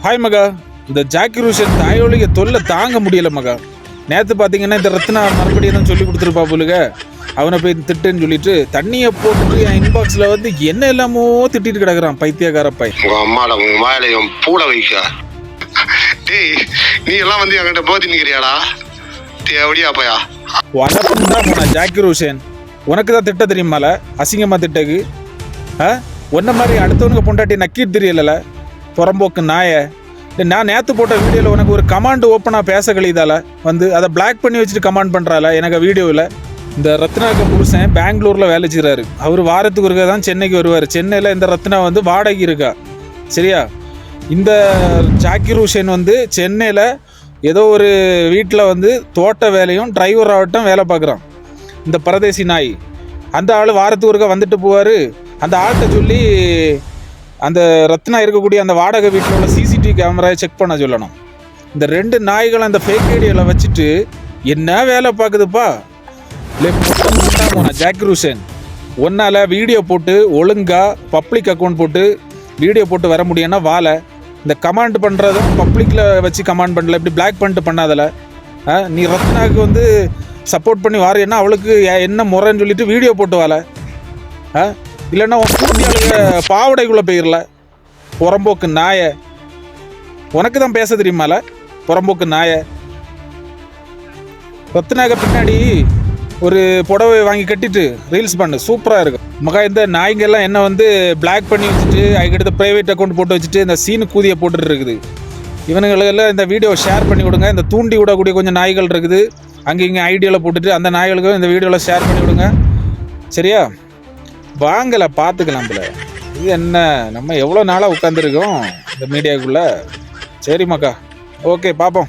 Hi மகா. இந்த Jackie Roshan தாயோலிக தொல்லை தாங்க முடியல மகா. நேற்று பார்த்தீங்கன்னா இந்த ரத்னா மறுபடியும் சொல்லி கொடுத்துருப்பா போலுங்க. அவனை போய் திட்டுன்னு சொல்லிட்டு தண்ணியை போட்டுட்டு என் இன்பாக்ஸில் வந்து என்ன எல்லாமோ திட்டிட்டு கிடக்குறான் பைத்தியக்காரப்பாய். உங்க அம்மாட உங்க மாயிலையும் பூட வைக்க. டேய் நீ எல்லாம் வந்து என்கிட்ட போத்தி நிக்கிறியாடா? தேவடியா பையா வளர்ப்புன்னு தான் போனா ஜாக்கி ரோஷன். உனக்கு தான் திட்ட தெரியுமால, அசிங்கமாக திட்டக்கு. ஒன்ன மாதிரி அடுத்தவனுக்கு பொண்டாட்டி நக்கிட்டு தெரியல புறம்போக்கு நாய. நான் நேற்று போட்ட வீடியோவில் உனக்கு ஒரு கமாண்ட் ஓப்பனாக பேச கழிதால வந்து அதை பிளாக் பண்ணி வச்சுட்டு கமாண்ட் பண்ணுறால எனக்கு வீடியோவில். இந்த ரத்னாவுக்கு புருஷன் பெங்களூரில் வேலை செய்கிறாரு. அவர் வாரத்துக்கு ஒருக்கா தான் சென்னைக்கு வருவார். சென்னையில் இந்த ரத்னா வந்து வாடகை இருக்கா, சரியா? இந்த ஜாக்கி ரோஷன் வந்து சென்னையில் ஏதோ ஒரு வீட்டில் வந்து தோட்ட வேலையும் டிரைவர் ஆகட்டும் வேலை பார்க்குறான். இந்த பரதேசி நாய் அந்த ஆள் வாரத்துக்கு ஒருக்கா வந்துட்டு போவார். அந்த ஆள்கிட்ட சொல்லி அந்த ரத்னா இருக்கக்கூடிய அந்த வாடகை வீட்டில் உள்ள சிசிடிவி கேமராவை செக் பண்ண சொல்லணும். இந்த ரெண்டு நாய்களும் அந்த ஃபேக் ஐடியாவில் வச்சுட்டு என்ன வேலை பார்க்குதுப்பா. ஜாக்கி ரோஷன் ஒன்னால் வீடியோ போட்டு ஒழுங்காக பப்ளிக் அக்கௌண்ட் போட்டு வீடியோ போட்டு வர முடியும்னா வாழை. இந்த கமாண்ட் பண்ணுறதும் பப்ளிக்கில் வச்சு கமாண்ட் பண்ணல, இப்படி பிளாக் பண்ணிட்டு பண்ணாதல. நீ ரத்னாவுக்கு வந்து சப்போர்ட் பண்ணி வாரியன்னா அவளுக்கு என்ன முறைன்னு சொல்லிட்டு வீடியோ போட்டு வாழை. இல்லைன்னா உன் கூட்டியாளுங்க பாவடைக்குள்ளே போயிடல. புறம்போக்கு நாய, உனக்கு தான் பேச தெரியுமால புறம்போக்கு நாய. ரத்னாக பின்னாடி ஒரு புடவை வாங்கி கட்டிட்டு ரீல்ஸ் பண்ணு, சூப்பராக இருக்கும் மகா. இந்த நாய்ங்கெல்லாம் என்ன வந்து பிளாக் பண்ணி வச்சுட்டு அதுக்கடுத்து ப்ரைவேட் அக்கௌண்ட் போட்டு வச்சுட்டு இந்த சீனு கூதியை போட்டுட்டு இருக்குது. இவனுங்களுக்கெல்லாம் இந்த வீடியோவை ஷேர் பண்ணி விடுங்க. இந்த தூண்டி விடக்கூடிய கொஞ்சம் நாய்கள் இருக்குது, அங்கே இங்கே ஐடியாவில் போட்டுட்டு அந்த நாய்களுக்கும் இந்த வீடியோவில் ஷேர் பண்ணி விடுங்க, சரியா? வாங்கலை பார்த்துக்கலாம் போல. இது என்ன நம்ம எவ்வளோ நாளாக உட்காந்துருக்கோம் இந்த மீடியாவுக்குள்ளே. சரி மக்கா, ஓகே பார்ப்போம்.